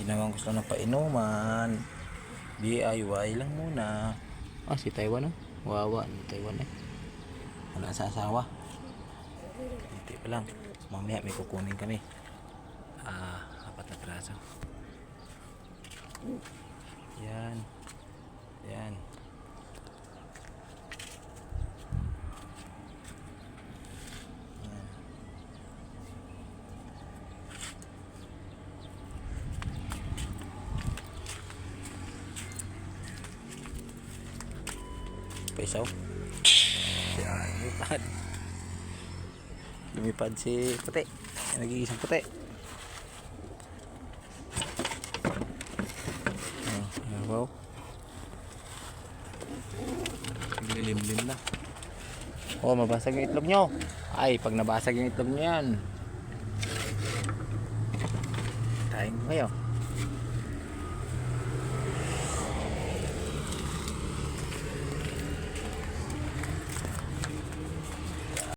Ginawang gusto na painuman. DIY lang muna. Si Taiwan wawa Taiwan wala sa asawa. Hindi pa lang, mamaya may kukunin kami. Apat na piraso. Yan. Yan. Pesaw. Yan, lumipad si puti. Nag-iisang puti. Wow. Lilim-lim na. Mabasag yung itlog nyo. Ay, pag nabasag yung itlog nyo yan, kain ko kayo.